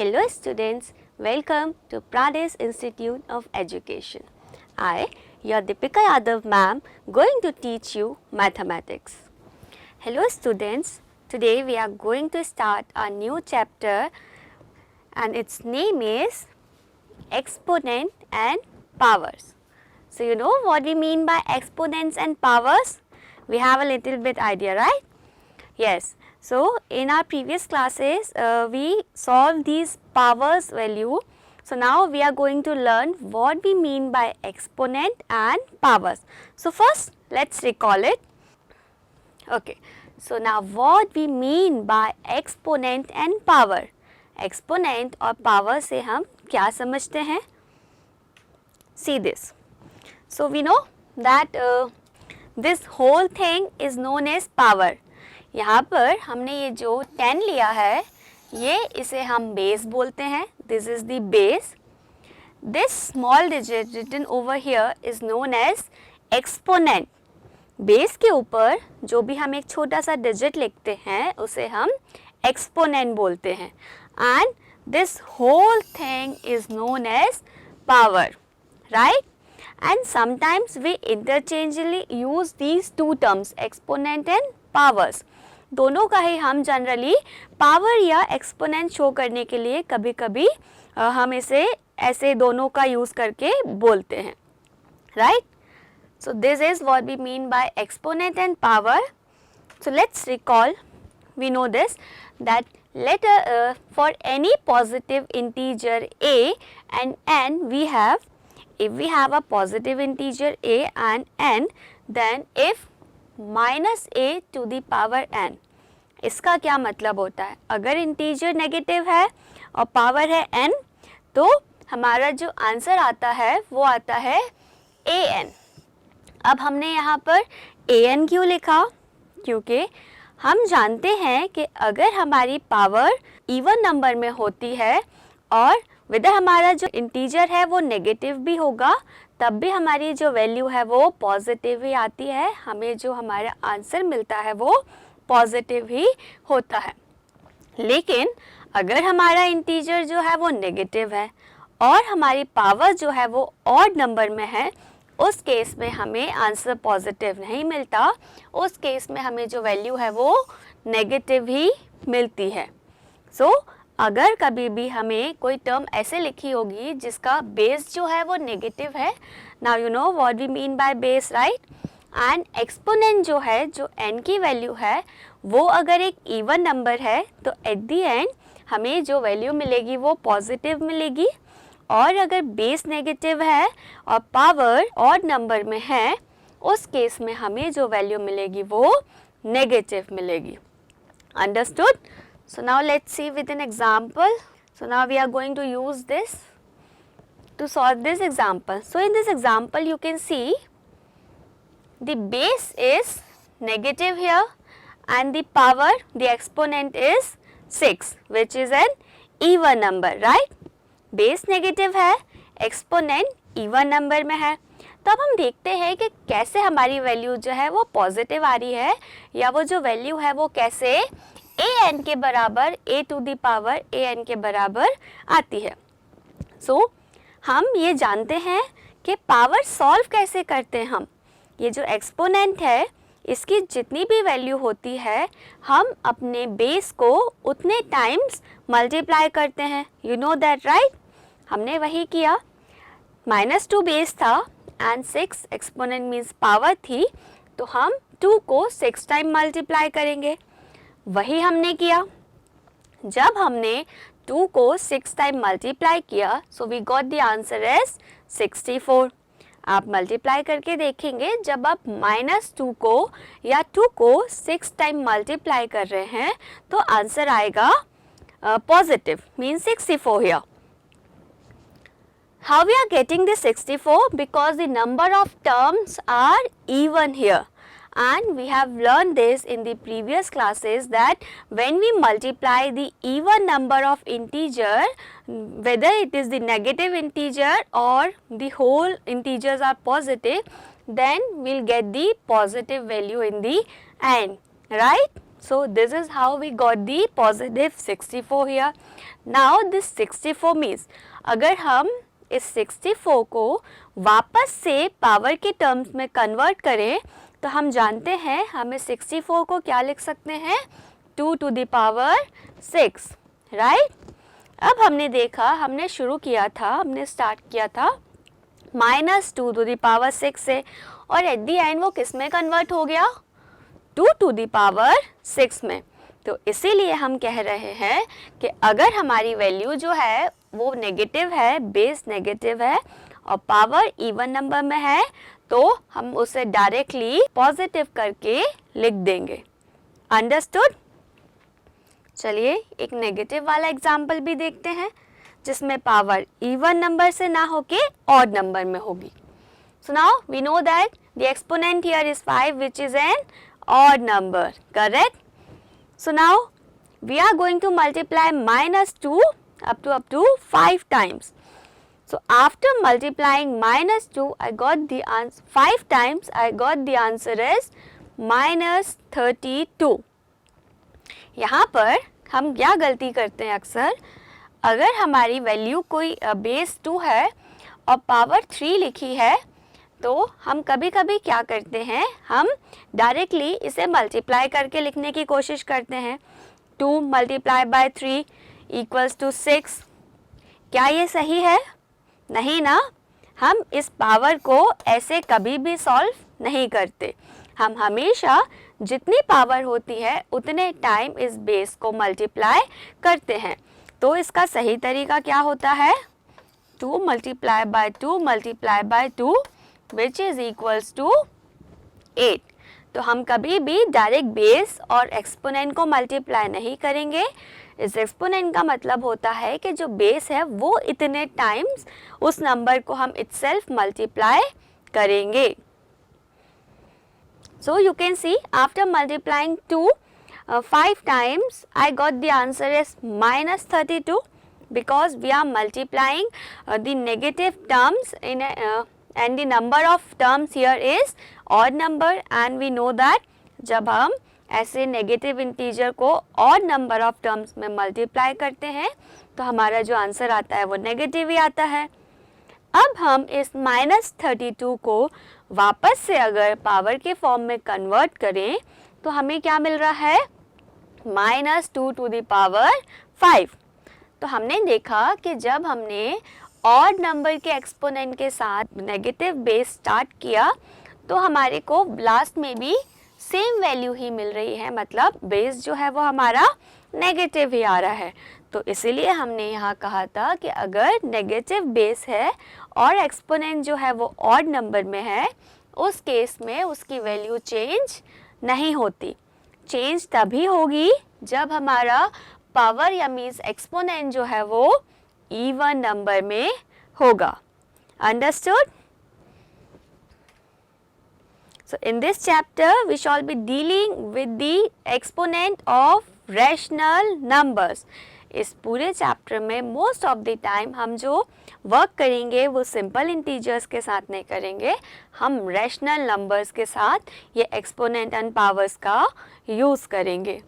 Hello students, welcome to Pradesh Institute of Education. I, your Deepika Yadav ma'am, going to teach you mathematics. Hello students, today we are going to start a new chapter and its name is exponent and powers. So you know what we mean by exponents and powers? We have a little bit idea, right? Yes. So in our previous classes, we solved these powers value. So now we are going to learn what we mean by exponent and powers. So first let's recall it. Okay. So now what we mean by exponent and power. Exponent और power से हम क्या समझते हैं? See this. So we know that this whole thing is known as power. यहाँ पर हमने ये जो 10 लिया है, ये इसे हम बेस बोलते हैं. This is the base. This small digit written over here is known as exponent. Base के ऊपर जो भी हम एक छोटा सा डिजिट लिखते हैं उसे हम एक्सपोनेंट बोलते हैं. And this whole thing is known as power, right? And sometimes we interchangeably use these two terms, exponent and powers. दोनों का ही हम जनरली पावर या एक्सपोनेंट शो करने के लिए कभी कभी हम इसे ऐसे दोनों का यूज़ करके बोलते हैं, right? So this is what we mean by exponent and power. So let's recall, we know this that letter for any positive integer a and n we have, if we have a positive integer a and n, then if minus a to the power n. इसका क्या मतलब होता है? अगर integer negative है और power है n, तो हमारा जो आंसर आता है वो आता है an. अब हमने यहाँ पर an क्यों लिखा? क्योंकि हम जानते हैं कि अगर हमारी पावर इवन नंबर में होती है और वेदर हमारा जो इंटीजर है वो नेगेटिव भी होगा, तब भी हमारी जो वैल्यू है वो पॉजिटिव ही आती है. हमें जो हमारा आंसर मिलता है वो पॉजिटिव ही होता है. लेकिन अगर हमारा इंटीजर जो है वो नेगेटिव है और हमारी पावर जो है वो ऑड नंबर में है, उस केस में हमें आंसर पॉजिटिव नहीं मिलता. उस केस में हमें जो वैल्यू है वो नेगेटिव ही मिलती है. सो अगर कभी भी हमें कोई टर्म ऐसे लिखी होगी जिसका बेस जो है वो नेगेटिव है, now you know what we mean by base, right? And exponent जो है, जो n की वैल्यू है, वो अगर एक इवन नंबर है तो एट दी एंड हमें जो वैल्यू मिलेगी वो पॉजिटिव मिलेगी. और अगर बेस नेगेटिव है और पावर ऑड नंबर में है, उस केस में हमें जो वैल्यू मिलेगी वो नेगेटिव मिलेगी. Understood? So now let's see with an example. So now we are going to use this to solve this example. So in this example you can see the base is negative here and the power, the exponent is 6, which is an even number, right? Base negative है, exponent even number में है. तो अब हम देखते हैं कि कैसे हमारी वैल्यू जो है वो पॉजिटिव आ रही है, या वो जो वैल्यू है वो कैसे an के बराबर, a to the power an के बराबर आती है. सो हम ये जानते हैं कि पावर सॉल्व कैसे करते हैं हम. ये जो एक्सपोनेंट है इसकी जितनी भी वैल्यू होती है हम अपने बेस को उतने टाइम्स मल्टीप्लाई करते हैं. You know that, right? हमने वही किया. -2 बेस था एंड 6 एक्सपोनेंट मीन्स पावर थी, तो हम 2 को 6 टाइम मल्टीप्लाई करेंगे. वही हमने किया. जब हमने 2 को 6 टाइम मल्टीप्लाई किया, so we got the answer as 64. आप मल्टीप्लाई करके देखेंगे, जब आप -2 को या 2 को 6 टाइम मल्टीप्लाई कर रहे हैं तो आंसर आएगा positive, means 64 here. How we are getting this 64? Because the number of terms are even here. And we have learned this in the previous classes that when we multiply the even number of integer, whether it is the negative integer or the whole integers are positive, then we'll get the positive value in the end, right? So this is how we got the positive 64 here. Now this 64 means अगर हम इस 64 को वापस से power के terms में convert करें तो हम जानते हैं हमें 64 को क्या लिख सकते हैं 2 to the power 6, राइट। अब हमने देखा, हमने शुरू किया था, हमने स्टार्ट किया था -2 to the power 6 से, और एट दी एंड वो किस में कन्वर्ट हो गया 2 to the power 6 में। तो इसीलिए हम कह रहे हैं कि अगर हमारी वैल्यू जो है वो नेगेटिव है, बेस नेगेटिव है और पावर इवन नंबर में है तो हम उसे डायरेक्टली पॉजिटिव करके लिख देंगे। अंडरस्टूड? चलिए एक नेगेटिव वाला एग्जाम्पल भी देखते हैं जिसमें पावर इवन नंबर से ना होके ऑड नंबर में होगी। So now we know that the exponent here is 5 which is an odd number, correct? So now we are going to multiply -2 up to 5 times. So after multiplying -2 I got the answer 5 times, I got the answer is -32. यहाँ पर हम क्या गलती करते हैं अक्सर, अगर हमारी वैल्यू कोई बेस 2 है और पावर 3 लिखी है तो हम कभी कभी क्या करते हैं, हम डायरेक्टली इसे मल्टीप्लाई करके लिखने की कोशिश करते हैं। 2 × 3 = 6। क्या ये सही है? नहीं ना। हम इस पावर को ऐसे कभी भी सॉल्व नहीं करते। हम हमेशा जितनी पावर होती है उतने टाइम इस बेस को मल्टीप्लाई करते हैं। तो इसका सही तरीका क्या होता है 2 × 2 × 2 which is equals to 8। तो हम कभी भी डायरेक्ट बेस और एक्सपोनेंट को मल्टीप्लाई नहीं करेंगे। इस एक्सपोनेंट का मतलब होता है कि जो बेस है वो इतने टाइम्स उस नंबर को हम इटसेल्फ मल्टीप्लाई करेंगे। So you can see after multiplying 2 5 times I got the answer is -32 because we are multiplying the negative terms in and the number of terms here is odd number and we know that जब हम ऐसे negative integer को odd number of terms में multiply करते हैं तो हमारा जो आंसर आता है वो नेगेटिव ही आता है। अब हम इस -32 को वापस से अगर पावर के फॉर्म में कन्वर्ट करें तो हमें क्या मिल रहा है -2 to the power 5। तो हमने देखा कि जब हमने ऑड नंबर के एक्सपोनेंट के साथ नेगेटिव बेस स्टार्ट किया तो हमारे को लास्ट में भी सेम वैल्यू ही मिल रही है, मतलब बेस जो है वो हमारा नेगेटिव ही आ रहा है। तो इसीलिए हमने यहाँ कहा था कि अगर नेगेटिव बेस है और एक्सपोनेंट जो है वो ऑड नंबर में है उस केस में उसकी वैल्यू चेंज नहीं होती। चेंज तभी होगी जब हमारा पावर या मीन्स एक्सपोनेंट जो है वो इवन नंबर में होगा। Understood? So in this chapter we shall be dealing with the exponent of rational numbers. इस पूरे चैप्टर में मोस्ट ऑफ द टाइम हम जो वर्क करेंगे वो सिंपल इंटीजर्स के साथ नहीं करेंगे, हम रैशनल नंबर्स के साथ ये एक्सपोनेंट एंड पावर्स का यूज़ करेंगे।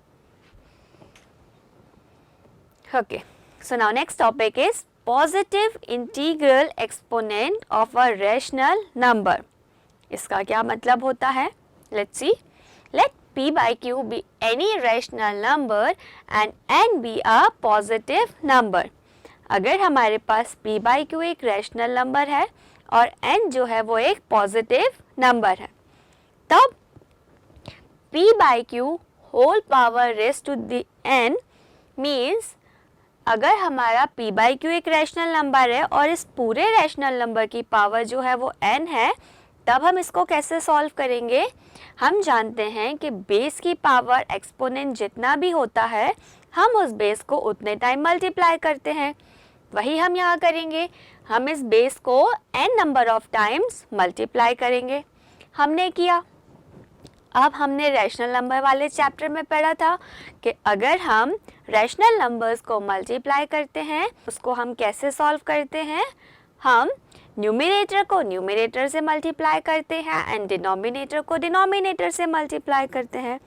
Okay, so now next topic is positive integral exponent of a rational number. इसका क्या मतलब होता है? Let's see. Let p by q be any rational number and n be a positive number। अगर हमारे पास p by q एक rational number है और n जो है वो एक पॉजिटिव नंबर है, तब p by q whole power raise to the n means अगर हमारा p by q एक रैशनल नंबर है और इस पूरे रैशनल नंबर की पावर जो है वो n है, तब हम इसको कैसे सॉल्व करेंगे? हम जानते हैं कि बेस की पावर एक्सपोनेंट जितना भी होता है हम उस बेस को उतने टाइम मल्टीप्लाई करते हैं। वही हम यहाँ करेंगे, हम इस बेस को n number of times multiply करेंगे। हमने किया। अब हमने रैशनल नंबर वाले चैप्टर में पढ़ा था कि अगर हम रैशनल नंबर्स को मल्टीप्लाई करते हैं उसको हम कैसे सॉल्व करते हैं? हम न्यूमरेटर को न्यूमरेटर से मल्टीप्लाई करते हैं एंड डिनोमिनेटर को डिनोमिनेटर से मल्टीप्लाई करते हैं।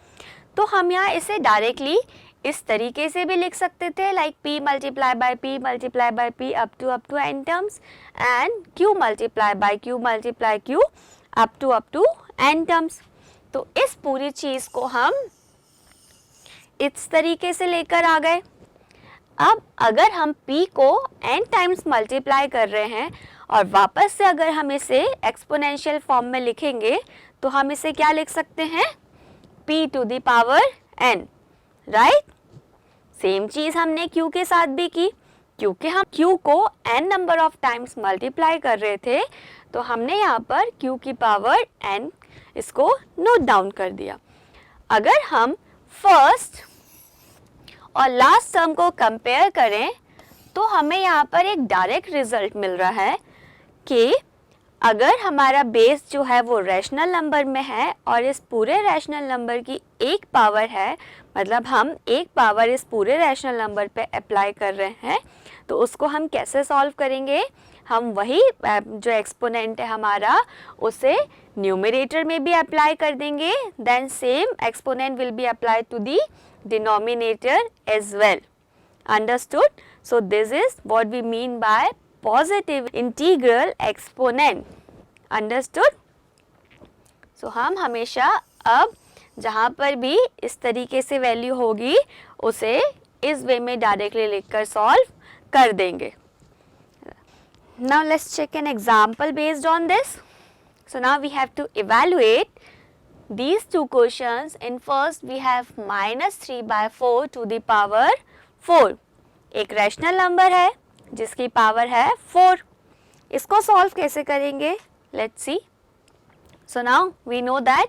तो हम यहाँ इसे डायरेक्टली इस तरीके से भी लिख सकते थे, like p multiply by p up to n terms and q multiply by q up to n terms. तो इस पूरी चीज़ को हम इस तरीके से लेकर आ गए। अब अगर हम p को n टाइम्स मल्टीप्लाई कर रहे हैं और वापस से अगर हम इसे एक्सपोनेंशियल फॉर्म में लिखेंगे तो हम इसे क्या लिख सकते हैं, p to the power n, right. Same चीज़ हमने q के साथ भी की, क्योंकि हम q को n number of times multiply कर रहे थे तो हमने यहाँ पर q की पावर n इसको नोट डाउन कर दिया। अगर हम फर्स्ट और लास्ट टर्म को कंपेयर करें तो हमें यहाँ पर एक डायरेक्ट रिजल्ट मिल रहा है कि अगर हमारा बेस जो है वो रैशनल नंबर में है और इस पूरे रैशनल नंबर की एक पावर है, मतलब हम एक पावर इस पूरे रैशनल नंबर पे अप्लाई कर रहे हैं, तो उसको हम कैसे सॉल्व करेंगे, हम वही जो एक्सपोनेंट है हमारा उसे न्यूमरेटर में भी अप्लाई कर देंगे, then same exponent will be apply to the denominator as well. Understood? So this is what we mean by positive integral exponent. Understood? So हम हमेशा अब जहाँ पर भी इस तरीके से वैल्यू होगी उसे इस वे में डायरेक्टली लिखकर सॉल्व कर देंगे। Now let's check an example based on this. So now we have to evaluate these two questions. In first we have -3/4 to the power 4. एक रैशनल नंबर है जिसकी पावर है 4। इसको सॉल्व कैसे करेंगे, let's see. So now we know that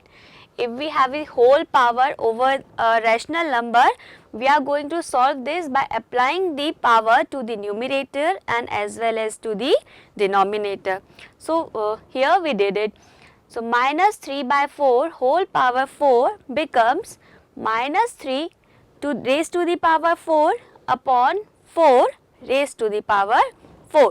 if we have a whole power over a rational number, we are going to solve this by applying the power to the numerator and as well as to the denominator. So here we did it. So -3/4 whole power 4 becomes -3 to raised to the power 4 upon 4 raised to the power 4.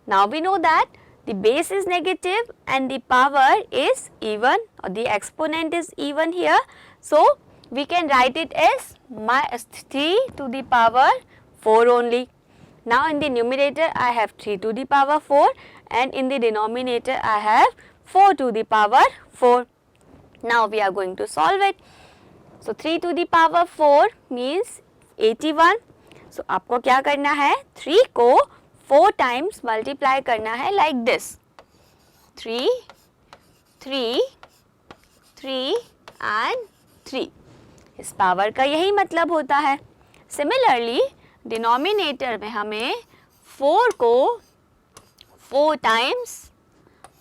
Now we know that the base is negative and the power is even, or the exponent is even here. So we can write it as -3 to the power 4 only. Now in the numerator I have 3 to the power 4 and in the denominator I have 4 to the power 4. Now we are going to solve it. So 3 to the power 4 means 81. So आपको क्या करना है, 3 को 4 times multiply करना है like this, 3, 3, 3 and 3। इस power का यही मतलब होता है। सिमिलरली डिनोमिनेटर में हमें 4 को 4 टाइम्स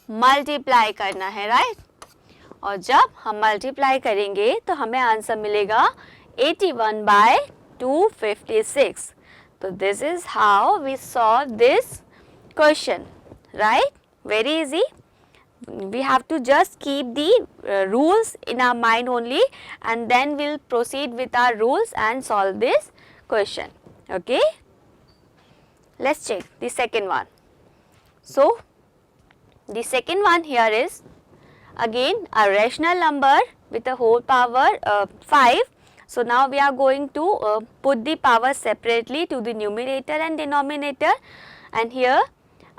मल्टीप्लाई करना है, राइट। और जब हम मल्टीप्लाई करेंगे तो हमें आंसर मिलेगा 81/256. So this is how we solve this question, right? Very easy. We have to just keep the rules in our mind only and then we'll proceed with our rules and solve this question. Okay? Let's check the second one. So the second one here is again a rational number with a whole power 5. So now we are going to put the power separately to the numerator and denominator, and here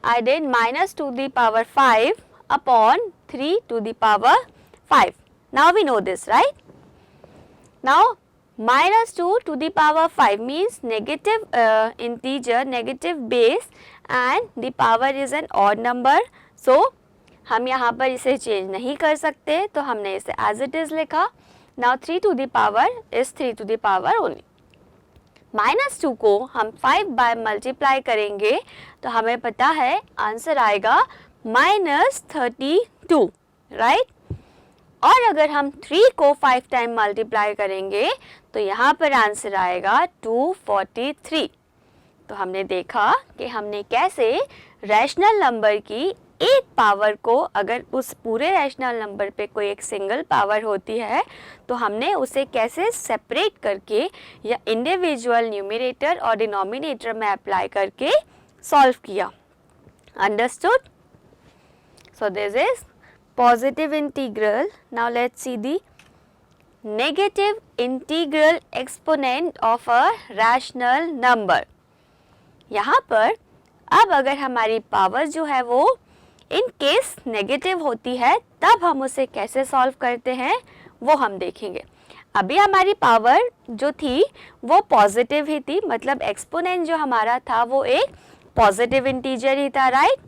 I did minus to the power 5 upon 3 to the power 5. Now we know this, right? Now minus 2 to the power 5 means negative integer, negative base and the power is an odd number. So हम यहाँ पर इसे change नहीं कर सकते तो हमने इसे as it is लिखा. Now 3 to the power is 3 to the power only. -2 को हम 5 बाय मल्टीप्लाई करेंगे तो हमें पता है आंसर आएगा -32, राइट। और अगर हम 3 को 5 टाइम मल्टीप्लाई करेंगे तो यहाँ पर आंसर आएगा 243. तो हमने देखा कि हमने कैसे रैशनल नंबर की एक पावर को, अगर उस पूरे रैशनल नंबर पे कोई एक सिंगल पावर होती है तो हमने उसे कैसे सेपरेट करके या इंडिविजुअल न्यूमरेटर और डिनोमिनेटर में अप्लाई करके सॉल्व किया. Understood? So this is positive integral. Now let's see the negative integral exponent of a rational number. यहाँ पर अब अगर हमारी पावर जो है वो इन केस नेगेटिव होती है तब हम उसे कैसे सॉल्व करते हैं वो हम देखेंगे। अभी हमारी पावर जो थी वो पॉजिटिव ही थी, मतलब एक्सपोनेंट जो हमारा था वो एक पॉजिटिव इंटीजर ही था, right.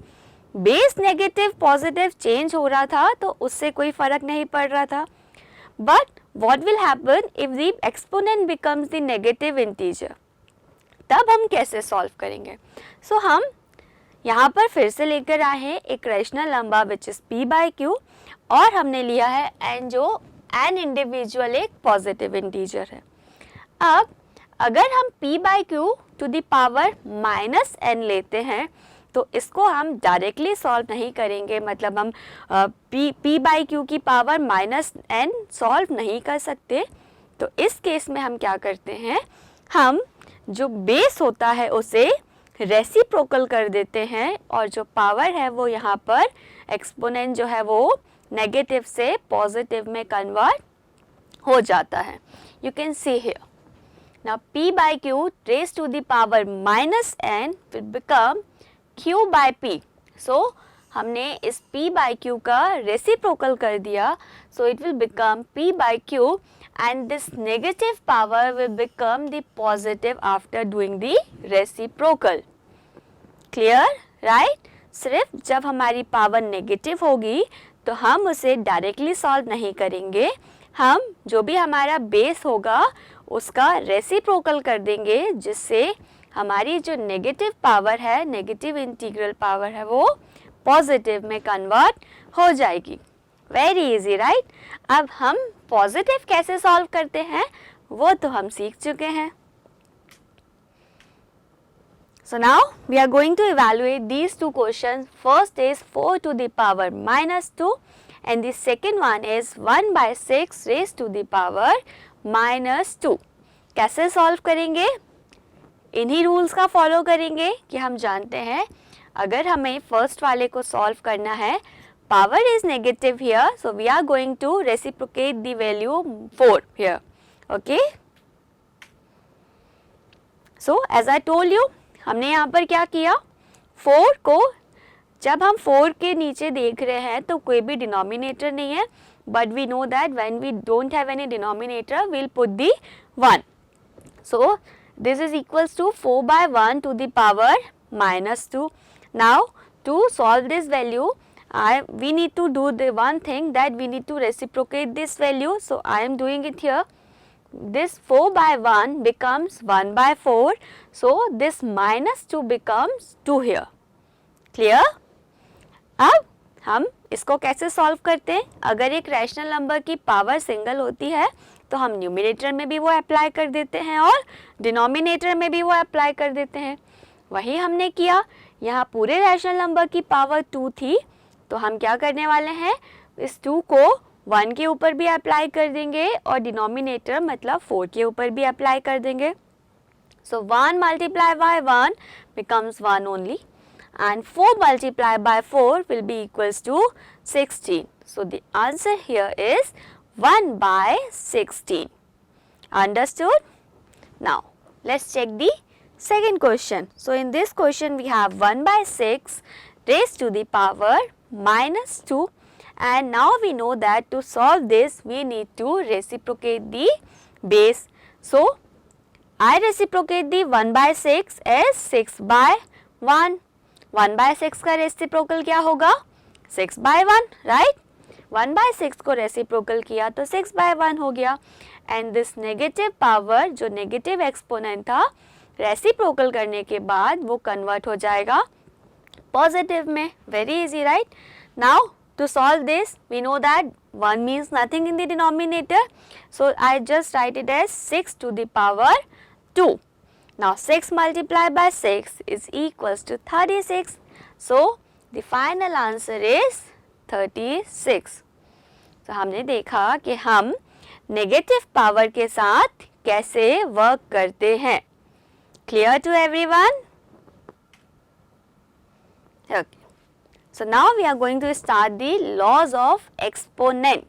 Base negative positive change हो रहा था तो उससे कोई फर्क नहीं पड़ रहा था। But what will happen if the exponent becomes the negative integer, तब हम कैसे सॉल्व करेंगे। सो हम यहाँ पर फिर से लेकर आए हैं एक rational number which is p by q, और हमने लिया है n जो n इंडिविजुअल एक पॉजिटिव इंटीजर है। अब अगर हम p by q to the power minus n लेते हैं तो इसको हम डायरेक्टली सॉल्व नहीं करेंगे, मतलब हम p बाई क्यू की पावर माइनस n सॉल्व नहीं कर सकते। तो इस केस में हम क्या करते हैं, हम जो बेस होता है उसे रेसिप्रोकल कर देते हैं और जो पावर है वो यहाँ पर एक्सपोनेंट जो है वो नेगेटिव से पॉजिटिव में कन्वर्ट हो जाता है। You can see here now p by q raise to the power minus n will become q by p। So हमने इस p बाई q का रेसिप्रोकल कर दिया, so it will become p by q and this negative power will become the positive after doing the reciprocal. Clear, right? सिर्फ जब हमारी power negative होगी तो हम उसे डायरेक्टली सॉल्व नहीं करेंगे, हम जो भी हमारा बेस होगा उसका रेसिप्रोकल कर देंगे, जिससे हमारी जो नेगेटिव पावर है, नेगेटिव इंटीग्रल पावर है, वो पॉजिटिव में कन्वर्ट हो जाएगी। Very easy, right. अब हम पॉजिटिव कैसे सॉल्व करते हैं वो तो हम सीख चुके हैं। So now we are going to evaluate these two questions. First is 4 to the power minus 2 and the second one is 1 by 6 raised to the power minus 2. कैसे सॉल्व करेंगे, इन्हीं रूल्स का फॉलो करेंगे कि हम जानते हैं अगर हमें फर्स्ट वाले को सॉल्व करना है, power is negative here, so we are going to reciprocate the value 4 here. Okay, so as I told you, हमने यहाँ पर क्या किया, 4 को जब हम 4 के नीचे देख रहे हैं तो कोई भी डिनोमिनेटर नहीं है, but we know that when we don't have any denominator we'll put the 1. So this is equals to 4 by 1 to the power minus 2. Now to solve this value we need to do the one thing, that we need to reciprocate this value. So I am doing it here. This 4 by 1 becomes 1 by 4. So this minus 2 becomes 2 here. Clear? अब हम इसको कैसे solve करते हैं, अगर एक rational number की power single होती है तो हम न्यूमरेटर में भी वो अप्लाई कर देते हैं और डिनोमिनेटर में भी वो अप्लाई कर देते हैं। वही हमने किया, यहाँ पूरे रैशनल नंबर की पावर 2 थी तो हम क्या करने वाले हैं, इस 2 को 1 के ऊपर भी अप्लाई कर देंगे और डिनोमिनेटर मतलब 4 के ऊपर भी अप्लाई कर देंगे। सो 1 multiplied by 1 becomes 1 only and 4 multiplied by 4 will be equals to 16. So the answer here is 1 by 16. Understood? Now let's check the second question. So in this question we have 1 by 6 raised to the power minus 2, and now we know that to solve this we need to reciprocate the base. So I reciprocate the 1 by 6 as 6 by 1. 1 by 6 का reciprocal क्या होगा, 6 by 1, right. 1 by 6 को reciprocal किया तो 6 by 1 हो गया, and this negative power जो negative exponent था रेसिप्रोकल करने के बाद वो कन्वर्ट हो जाएगा पॉजिटिव में। Very easy, right. Now to solve this we know that 1 means nothing in the denominator, so I just write it as 6 to the power 2. Now 6 multiplied by 6 is equals to 36, so the final answer is 36. So हमने देखा कि हम negative power के साथ कैसे work करते हैं। Clear to everyone? Okay. So now we are going to start the laws of exponent.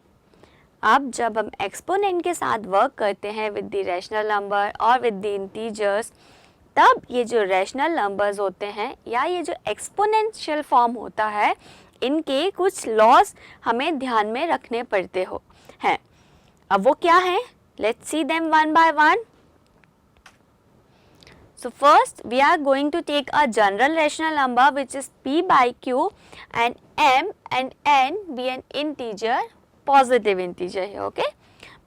अब जब हम एक्सपोनेंट के साथ वर्क करते हैं विद द रैशनल नंबर और विद द इंटीजर्स, तब ये जो रैशनल नंबर्स होते हैं या ये जो एक्सपोनेंशियल फॉर्म होता है, इनके कुछ लॉज हमें ध्यान में रखने पड़ते हैं। अब वो क्या है? Let's see them one by one. So first we are going to take a general rational number which is p by q and m and n be an integer, positive integer है, okay?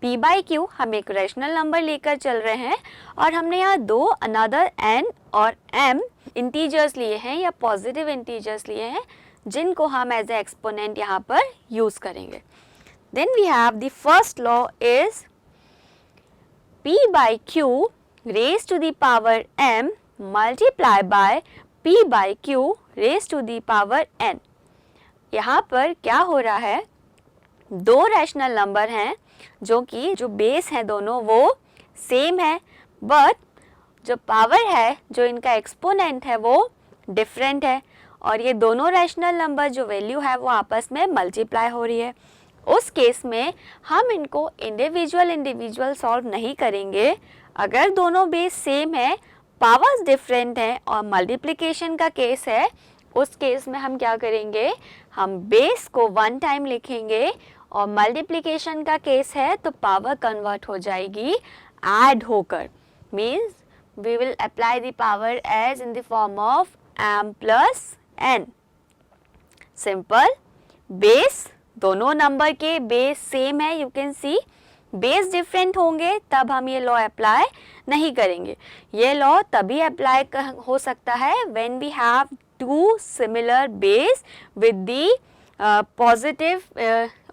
p by q हम एक rational number लेकर चल रहे हैं और हमने यहाँ दो another n और m integers लिए हैं या positive integers लिए हैं जिनको हम as a exponent यहाँ पर use करेंगे। Then we have the first law is p by q raised to the power m multiply by p by q raised to the power n। यहाँ पर क्या हो रहा है, दो रैशनल नंबर हैं जो कि जो बेस है दोनों वो सेम है, बट जो पावर है, जो इनका एक्सपोनेंट है वो डिफरेंट है और ये दोनों रैशनल नंबर जो वैल्यू है वो आपस में मल्टीप्लाई हो रही है। उस केस में हम इनको इंडिविजुअल सॉल्व नहीं करेंगे। अगर दोनों बेस सेम है, पावर्स डिफरेंट हैं और मल्टीप्लिकेशन का केस है, उस केस में हम क्या करेंगे, हम बेस को वन टाइम लिखेंगे और मल्टीप्लिकेशन का केस है तो पावर कन्वर्ट हो जाएगी ऐड होकर, means we will apply the power as in the form of m plus n। Simple, base दोनों नंबर के बेस सेम है, you can see base different होंगे तब हम ये लॉ अप्लाई नहीं करेंगे। ये लॉ तभी अप्लाई हो सकता है when we have two similar base with the positive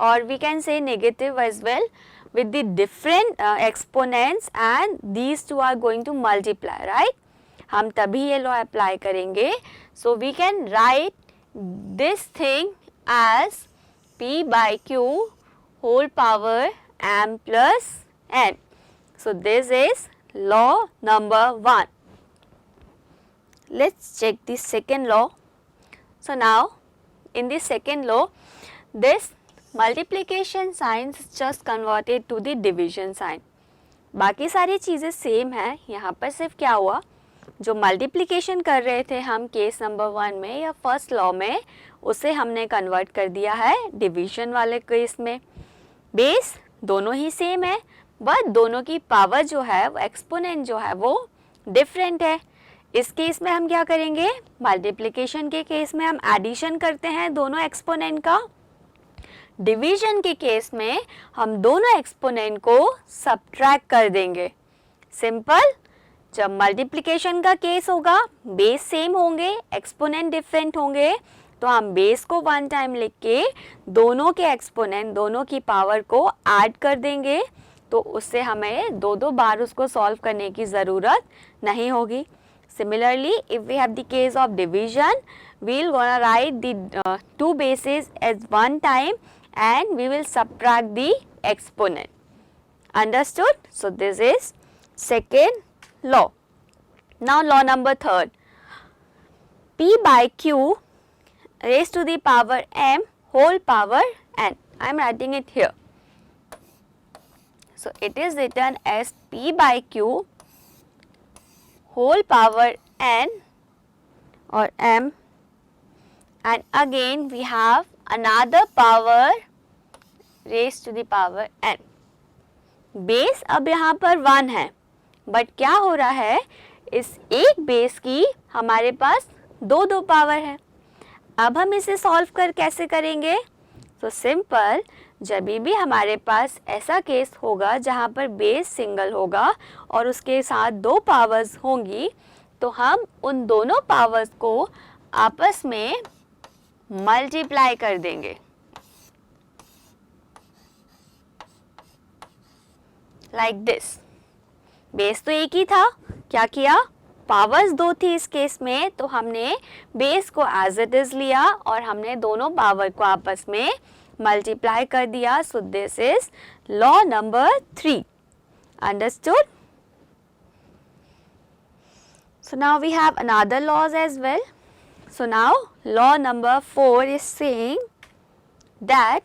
और we can say negative as well with the different exponents and these two are going to multiply, right? हम तभी ये लॉ अप्लाई करेंगे। So we can write this thing as p by q whole power m plus n. So this is law number 1. Let's check the second law. So now in the second law, this multiplication sign is just converted to the division sign. बाकी सारी चीज़ें same है, यहाँ पर सिर्फ क्या हुआ, जो मल्टीप्लिकेशन कर रहे थे हम केस नंबर 1 में या फर्स्ट लॉ में, उसे हमने कन्वर्ट कर दिया है डिवीजन वाले केस में। बेस दोनों ही सेम है बट दोनों की पावर जो है वो एक्सपोनेंट जो है वो डिफरेंट है। इस केस में हम क्या करेंगे, मल्टीप्लिकेशन के केस में हम एडिशन करते हैं दोनों एक्सपोनेंट का, डिवीजन के केस में हम दोनों एक्सपोनेंट को सब्ट्रैक्ट कर देंगे। सिंपल, जब मल्टीप्लिकेशन का केस होगा बेस सेम होंगे, एक्सपोनेंट डिफरेंट होंगे, तो हम बेस को वन टाइम लिख के दोनों के एक्सपोनेंट, दोनों की पावर को ऐड कर देंगे, तो उससे हमें दो दो बार उसको सॉल्व करने की ज़रूरत नहीं होगी। Similarly, if we have the case of division, we will gonna write the two bases as one time and we will subtract the exponent. Understood? So this is second law. Now law number 3. P by Q raised to the power m whole power n. I am writing it here. So it is written as P by Q whole power n or m, and again we have another power raised to the power n. Base अब यहाँ पर 1 है, but क्या हो रहा है, इस एक बेस की हमारे पास दो दो पावर है। अब हम इसे सॉल्व कर कैसे करेंगे, तो सिंपल, जब भी हमारे पास ऐसा केस होगा जहाँ पर बेस सिंगल होगा और उसके साथ दो पावर्स होंगी, तो हम उन दोनों पावर्स को आपस में मल्टीप्लाई कर देंगे। Like this. बेस तो एक ही था, क्या किया, पावर्स दो थी इस केस में, तो हमने बेस को एज इट इज लिया और हमने दोनों पावर को आपस में मल्टीप्लाई कर दिया। So this is law number 3. Understood? So now we have another laws as well. So now law number 4 is saying that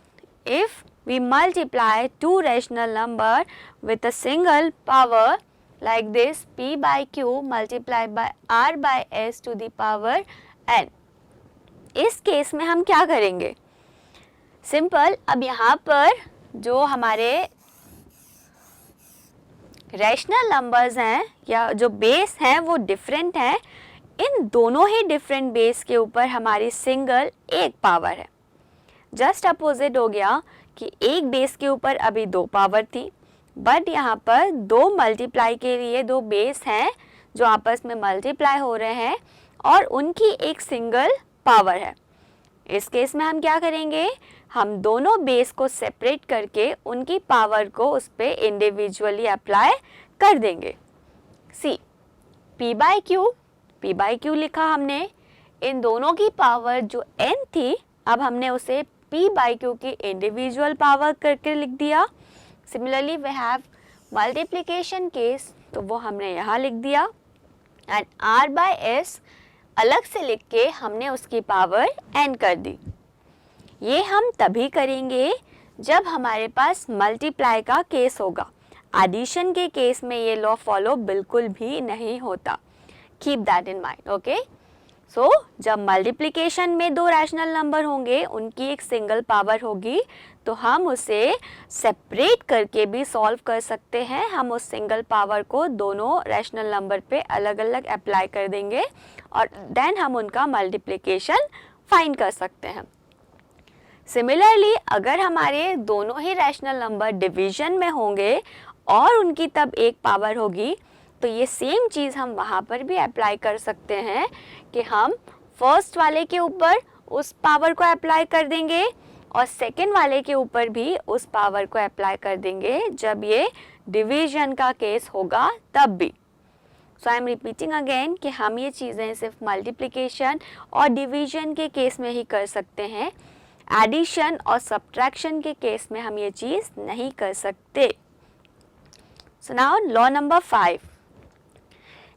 if we multiply two rational number with a single power like this, p by q multiplied by r by s to the power n. इस case में हम क्या करेंगे? Simple, अब यहाँ पर जो हमारे रैशनल नंबर्स हैं या जो बेस हैं वो डिफरेंट हैं, इन दोनों ही डिफरेंट बेस के ऊपर हमारी सिंगल एक पावर है। जस्ट अपोजिट हो गया कि एक बेस के ऊपर अभी दो पावर थी, बट यहाँ पर दो मल्टीप्लाई के लिए दो बेस हैं जो आपस में मल्टीप्लाई हो रहे हैं और उनकी एक सिंगल पावर है। इस केस में हम क्या करेंगे? हम दोनों बेस को सेपरेट करके उनकी पावर को उस पर इंडिविजुअली अप्लाई कर देंगे। सी, p बाई क्यू लिखा हमने, इन दोनों की पावर जो n थी अब हमने उसे p बाई क्यू की इंडिविजुअल पावर करके लिख दिया। Similarly we have multiplication case, तो वो हमने यहाँ लिख दिया एंड r बाई s अलग से लिख के हमने उसकी पावर n कर दी। ये हम तभी करेंगे जब हमारे पास मल्टीप्लाई का केस होगा। एडिशन के केस में ये लॉ फॉलो बिल्कुल भी नहीं होता। Keep that in mind, okay. So जब मल्टीप्लिकेशन में दो रैशनल नंबर होंगे, उनकी एक सिंगल पावर होगी, तो हम उसे सेपरेट करके भी सॉल्व कर सकते हैं। हम उस सिंगल पावर को दोनों रैशनल नंबर पे अलग अलग अप्लाई कर देंगे और देन हम उनका मल्टीप्लिकेशन फाइंड कर सकते हैं। सिमिलरली अगर हमारे दोनों ही रैशनल नंबर डिवीजन में होंगे और उनकी तब एक पावर होगी, तो ये सेम चीज़ हम वहाँ पर भी अप्लाई कर सकते हैं कि हम फर्स्ट वाले के ऊपर उस पावर को अप्लाई कर देंगे और सेकंड वाले के ऊपर भी उस पावर को अप्लाई कर देंगे जब ये डिवीजन का केस होगा तब भी। सो आई एम रिपीटिंग अगेन कि हम ये चीज़ें सिर्फ मल्टीप्लिकेशन और डिवीजन के केस में ही कर सकते हैं। एडिशन और सब्ट्रैक्शन के केस में हम ये चीज़ नहीं कर सकते। सो नाउ लॉ नंबर 5,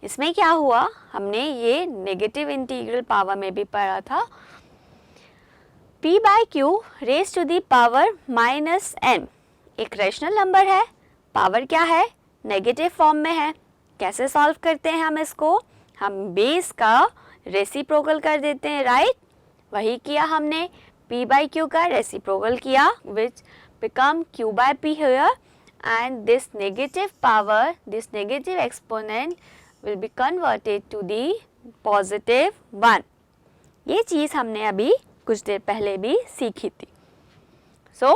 इसमें क्या हुआ, हमने ये नेगेटिव इंटीग्रल पावर में भी पढ़ा था। p by q raise to the power minus n एक रैशनल नंबर है, पावर क्या है, नेगेटिव फॉर्म में है। कैसे सॉल्व करते हैं हम इसको? हम बेस का रेसिप्रोकल कर देते हैं, राइट? वही किया हमने, p बाई क्यू का रेसिप्रोकल किया विच become q by p here and this negative power, this negative exponent will be converted to the positive 1. ये चीज़ हमने अभी कुछ देर पहले भी सीखी थी। So,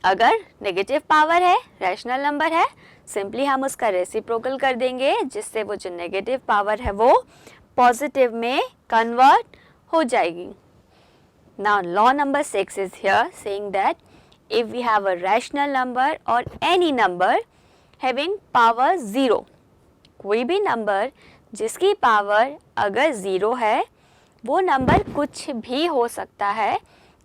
अगर नेगेटिव पावर है, रैशनल नंबर है, सिंपली हम उसका रेसिप्रोकल कर देंगे जिससे वो जो नेगेटिव पावर है वो पॉजिटिव में कन्वर्ट हो जाएगी। Now law number 6 is here saying that if we have a rational number or any number having power 0, कोई भी नंबर जिसकी पावर अगर 0 है, वो नंबर कुछ भी हो सकता है,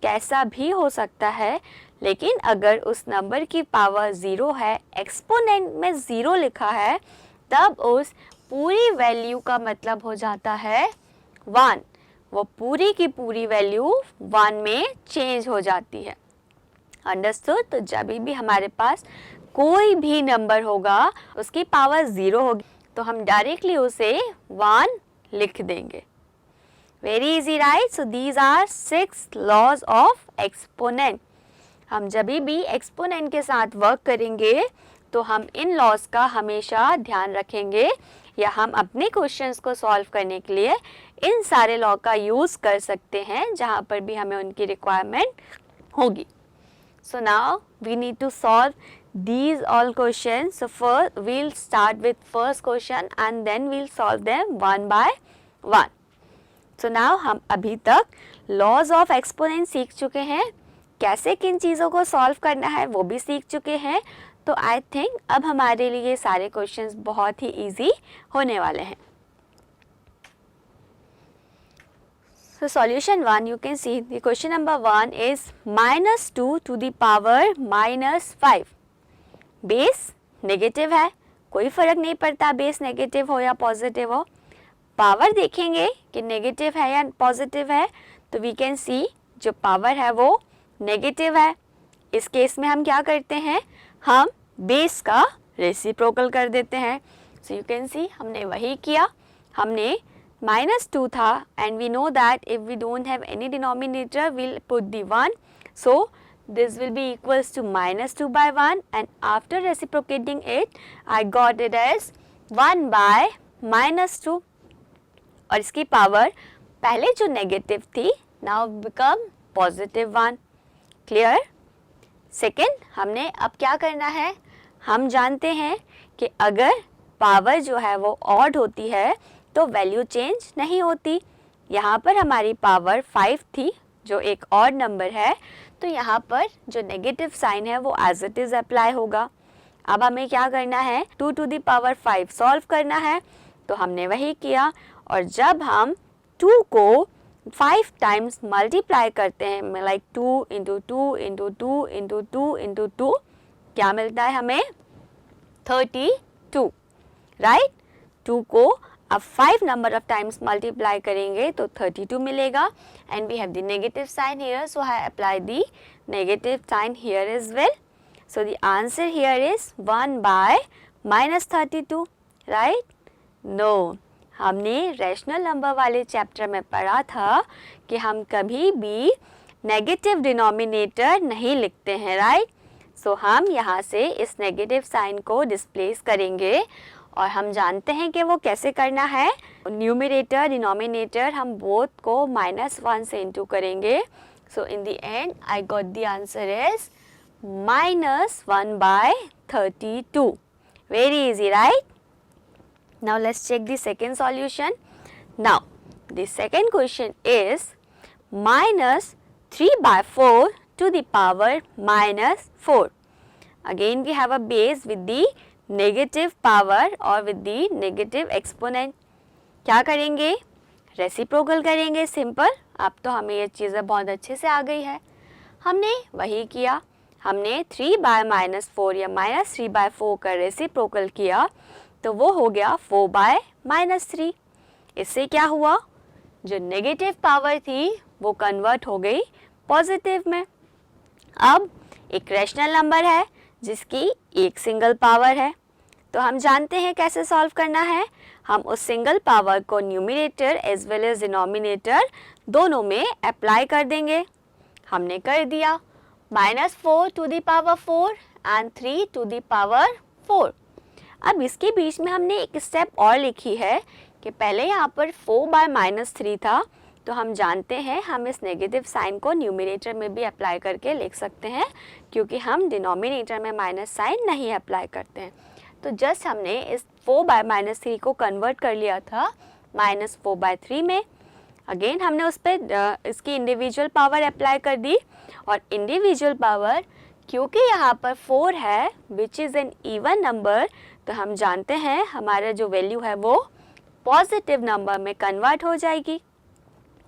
कैसा भी हो सकता है, लेकिन अगर उस नंबर की पावर 0 है, एक्सपोनेंट में 0 लिखा है, तब उस पूरी वैल्यू का मतलब हो जाता है 1। वो पूरी की पूरी वैल्यू 1 में चेंज हो जाती है। अंडरस्टूड? तो जब भी हमारे पास कोई भी नंबर होगा, उसकी पावर 0 होगी, तो हम डायरेक्टली उसे 1 लिख देंगे। Very easy, right? So these are 6 laws of exponent. हम जब भी एक्सपोनेंट के साथ वर्क करेंगे तो हम इन लॉज का हमेशा ध्यान रखेंगे, या हम अपने क्वेश्चंस को सॉल्व करने के लिए इन सारे लॉ का यूज़ कर सकते हैं जहाँ पर भी हमें उनकी रिक्वायरमेंट होगी। So now we need to solve these all questions. So first we'll start with first question and then we'll solve them one by one. So now हम अभी तक laws of exponent सीख चुके हैं, कैसे किन चीज़ों को solve करना है वो भी सीख चुके हैं। तो I think अब हमारे लिए सारे questions बहुत ही easy होने वाले हैं। So solution 1, you can see the question number 1 is -2 to the power -5. Base negative है, कोई फ़र्क नहीं पड़ता बेस नेगेटिव हो या पॉजिटिव हो। पावर देखेंगे कि नेगेटिव है या पॉजिटिव है, तो वी कैन सी जो पावर है वो नेगेटिव है। इस केस में हम क्या करते हैं, हम बेस का रेसिप्रोकल कर देते हैं। सो यू कैन सी हमने वही किया, हमने -2 था and we know that if we don't have any denominator we'll put the 1, सो this will be equals to -2 by 1 and after reciprocating it I got it as 1 by -2 और इसकी power पहले जो नेगेटिव थी now become +1। क्लियर? सेकेंड, हमने अब क्या करना है, हम जानते हैं कि अगर पावर जो है वो ऑड होती है तो वैल्यू चेंज नहीं होती। यहाँ पर हमारी पावर 5 थी जो एक ऑड नंबर है, तो यहाँ पर जो नेगेटिव साइन है वो एज इट इज़ अप्लाई होगा। अब हमें क्या करना है, 2 to the power 5 सॉल्व करना है, तो हमने वही किया और जब हम 2 को 5 टाइम्स मल्टीप्लाई करते हैं like 2 into 2 into 2 into 2 into 2 क्या मिलता है हमें, 32, राइट। 2 को अब 5 नंबर ऑफ टाइम्स मल्टीप्लाई करेंगे तो 32 मिलेगा and we have the negative sign here, so I apply the negative sign here as well. So the answer here is 1 by -32, right? No, हमने रैशनल नंबर वाले chapter में पढ़ा था कि हम कभी भी नेगेटिव डिनोमिनेटर नहीं लिखते हैं, राइट? सो हम यहाँ से इस नेगेटिव साइन को डिस्प्लेस करेंगे और हम जानते हैं कि वो कैसे करना है। न्यूमरेटर डिनोमिनेटर हम बोथ को -1 से इंटू करेंगे। So in the end I got the answer is -1 by 32। Very easy, right? Now let's check the second solution. Now the second question is -3 by 4 to the power -4। Again we have a base with the negative power और with the negative exponent। क्या करेंगे, reciprocal करेंगे, simple. अब तो हमें ये चीज़ें बहुत अच्छे से आ गई है। हमने वही किया, हमने 3 by -4 या -3 by 4 का रेसिप्रोकल किया तो वो हो गया 4 by -3। इससे क्या हुआ, जो नेगेटिव पावर थी वो कन्वर्ट हो गई पॉजिटिव में। अब एक रैशनल नंबर है जिसकी एक सिंगल पावर है, तो हम जानते हैं कैसे सॉल्व करना है। हम उस सिंगल पावर को numerator as well as denominator दोनों में अप्लाई कर देंगे। हमने कर दिया, -4 to the power 4 and 3 to the power 4। अब इसके बीच में हमने एक स्टेप और लिखी है कि पहले यहाँ पर 4 by -3 था, तो हम जानते हैं हम इस नेगेटिव साइन को न्यूमरेटर में भी अप्लाई करके लिख सकते हैं क्योंकि हम डिनोमिनेटर में माइनस साइन नहीं अप्लाई करते हैं। तो जस्ट हमने इस 4 by -3 को कन्वर्ट कर लिया था -4 by 3 में। अगेन हमने उस पर इसकी इंडिविजुअल पावर अप्लाई कर दी और इंडिविजुअल पावर क्योंकि यहाँ पर 4 है which is an even number, तो हम जानते हैं हमारा जो वैल्यू है वो पॉजिटिव नंबर में कन्वर्ट हो जाएगी।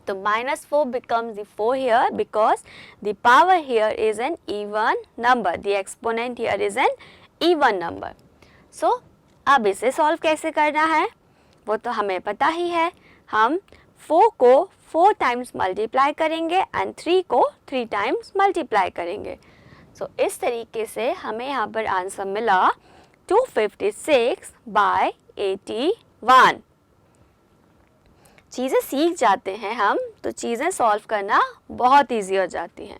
तो -4 becomes the 4 here because the power here is an even number. The exponent here is an even number. So अब इसे सॉल्व कैसे करना है वो तो हमें पता ही है। हम 4 को 4 टाइम्स मल्टीप्लाई करेंगे एंड 3 को 3 टाइम्स मल्टीप्लाई करेंगे। सो इस तरीके से हमें यहाँ पर आंसर मिला 256 by 81। चीज़ें सीख जाते हैं हम तो चीज़ें सॉल्व करना बहुत इजी हो जाती हैं।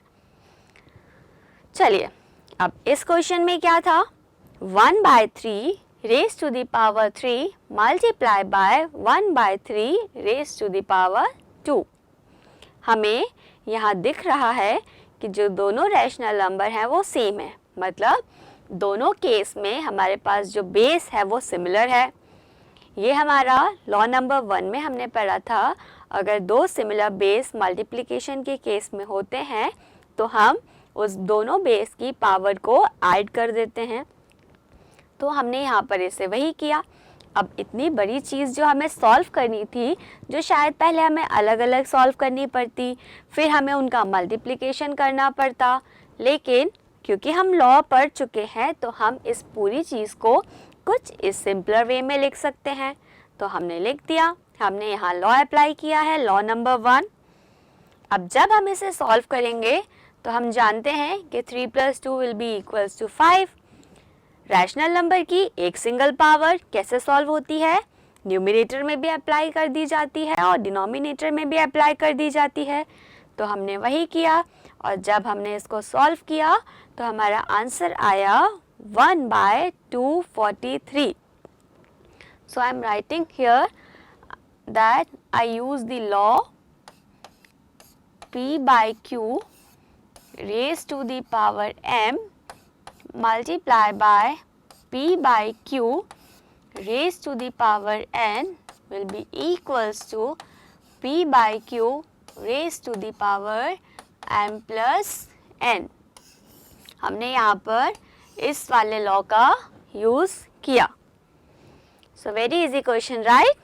चलिए अब इस क्वेश्चन में क्या था, 1 by 3 raised to the power 3 multiply by 1 by 3 raised to the power 2। हमें यहाँ दिख रहा है कि जो दोनों रैशनल नंबर हैं वो सेम है, मतलब दोनों केस में हमारे पास जो बेस है वो सिमिलर है। ये हमारा लॉ नंबर 1 में हमने पढ़ा था, अगर दो सिमिलर बेस मल्टीप्लिकेशन के केस में होते हैं तो हम उस दोनों बेस की पावर को ऐड कर देते हैं। तो हमने यहाँ पर इसे वही किया। अब इतनी बड़ी चीज़ जो हमें सॉल्व करनी थी, जो शायद पहले हमें अलग अलग सॉल्व करनी पड़ती, फिर हमें उनका मल्टीप्लिकेशन करना पड़ता, लेकिन क्योंकि हम लॉ पढ़ चुके हैं तो हम इस पूरी चीज़ को कुछ इस सिंपलर वे में लिख सकते हैं। तो हमने लिख दिया, हमने यहाँ लॉ अप्लाई किया है, लॉ नंबर 1। अब जब हम इसे सॉल्व करेंगे तो हम जानते हैं कि 3 + 2 will be equals to 5। Rational number की एक सिंगल पावर कैसे सॉल्व होती है? न्यूमरेटर में भी अप्लाई कर दी जाती है और डिनोमिनेटर में भी अप्लाई कर दी जाती है। तो हमने वही किया और जब हमने इसको सॉल्व किया तो हमारा आंसर आया 1/243। So I am writing here that I use the law P/Q raised to the power m multiply by P/Q raised to the power n will be equals to P/Q raised to the power m plus n। हमने यहाँ पर इस वाले law का use किया। So very easy question, right?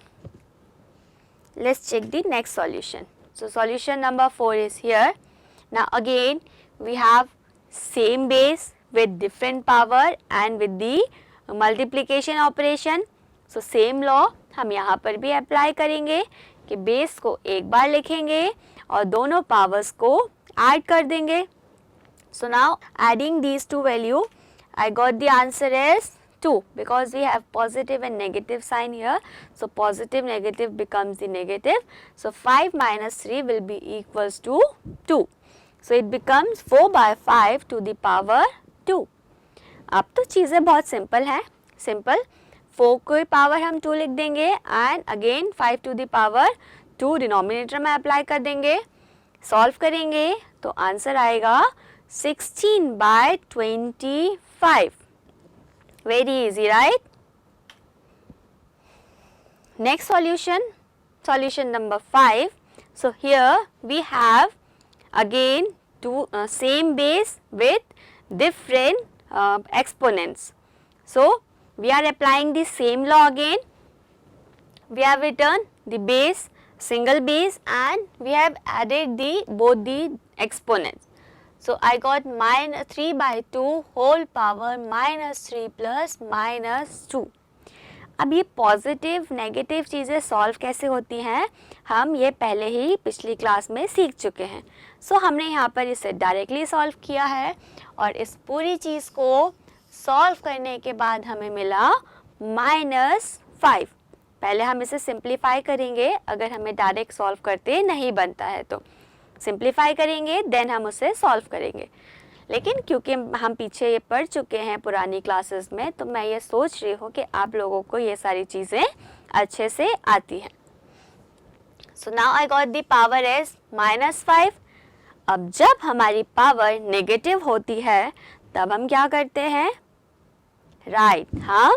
Let's check the next solution. So solution number 4 is here. Now again we have same base with different power and with the multiplication operation. So same law हम यहाँ पर भी apply करेंगे कि base को एक बार लिखेंगे और दोनों पावर्स को ऐड कर देंगे। So now adding these two value, I got the answer as 2 because we have positive and negative sign here. So positive negative becomes the negative. So 5 minus 3 will be equals to 2. So it becomes 4/5 to the power 2. अब तो चीज़ें बहुत simple हैं। Simple 4 को power हम 2 लिख देंगे and again 5 to the power 2 denominator में अप्लाई कर देंगे। सॉल्व करेंगे तो आंसर आएगा 16/25। Very easy, right? Next solution, solution number 5. So here we have again two same base with different exponents. So we are applying the same law again. We have written the base, single base, and we have added both the exponents. So I got -3/2 whole power -3 plus -2। अब ये positive negative चीज़ें solve कैसे होती हैं हम ये पहले ही पिछली क्लास में सीख चुके हैं। सो हमने यहाँ पर इसे डायरेक्टली सॉल्व किया है और इस पूरी चीज़ को सॉल्व करने के बाद हमें मिला -5। पहले हम इसे सिंप्लीफाई करेंगे, अगर हमें डायरेक्ट सॉल्व करते नहीं बनता है तो सिंप्लीफाई करेंगे देन हम उसे सॉल्व करेंगे। लेकिन क्योंकि हम पीछे ये पढ़ चुके हैं पुरानी क्लासेस में तो मैं ये सोच रही हूँ कि आप लोगों को ये सारी चीज़ें अच्छे से आती हैं। So now I got the power as -5। अब जब हमारी पावर नेगेटिव होती है तब हम क्या करते हैं? राइट, हम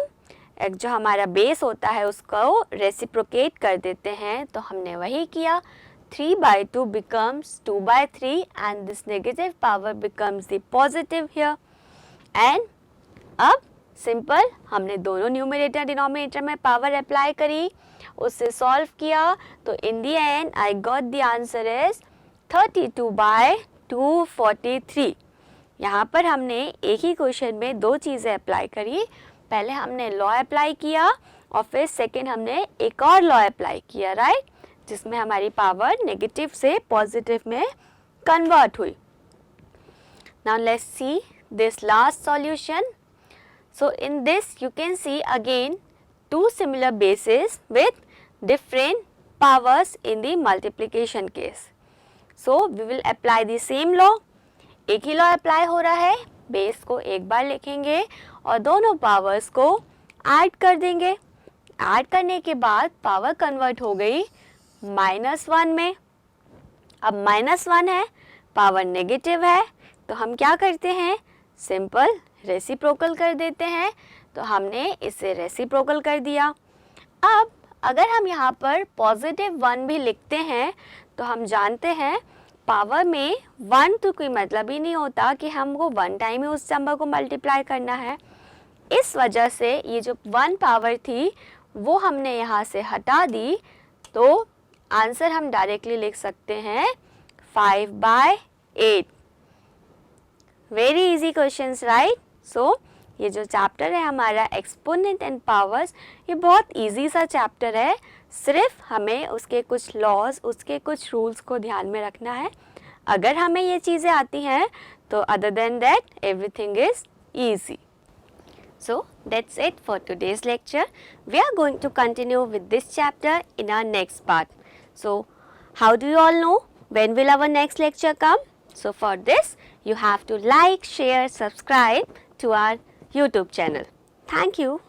एक जो हमारा बेस होता है उसको रेसिप्रोकेट कर देते हैं। तो हमने वही किया, 3/2 becomes 2/3 and this negative power becomes the positive here. And अब सिंपल हमने दोनों न्यूमरेटर डिनोमिनेटर में पावर अप्लाई करी, उससे सॉल्व किया तो in the end I got the answer is 32/243। यहाँ पर हमने एक ही क्वेश्चन में दो चीज़ें अप्लाई करी। पहले हमने लॉ अप्लाई किया और फिर सेकेंड हमने एक और लॉ अप्लाई किया, राइट, जिसमें हमारी पावर नेगेटिव से पॉजिटिव में कन्वर्ट हुई। Now let's see this last solution. So in this you can see again two similar bases with different powers in the multiplication case. So we will apply the same law. एक ही law apply हो रहा है, base को एक बार लिखेंगे और दोनों powers को ऐड कर देंगे। ऐड करने के बाद पावर कन्वर्ट हो गई -1 में। अब -1 है, पावर नेगेटिव है, तो हम क्या करते हैं? सिंपल रेसिप्रोकल कर देते हैं। तो हमने इसे रेसिप्रोकल कर दिया। अब अगर हम यहाँ पर +1 भी लिखते हैं तो हम जानते हैं पावर में 1 तो कोई मतलब ही नहीं होता कि हमको 1 टाइम ही उस नंबर को मल्टीप्लाई करना है। इस वजह से ये जो 1 पावर थी वो हमने यहाँ से हटा दी, तो आंसर हम डायरेक्टली लिख सकते हैं 5/8। Very easy questions, right? So ये जो चैप्टर है हमारा एक्सपोनेंट एंड पावर्स, ये बहुत इजी सा चैप्टर है। सिर्फ हमें उसके कुछ लॉज, उसके कुछ रूल्स को ध्यान में रखना है। अगर हमें ये चीज़ें आती हैं तो other than that everything is easy. So that's it for today's lecture. We are going to continue with this chapter in our next part. So how do you all know when will our next lecture come? So for this you have to like, share, subscribe to our YouTube channel. Thank you.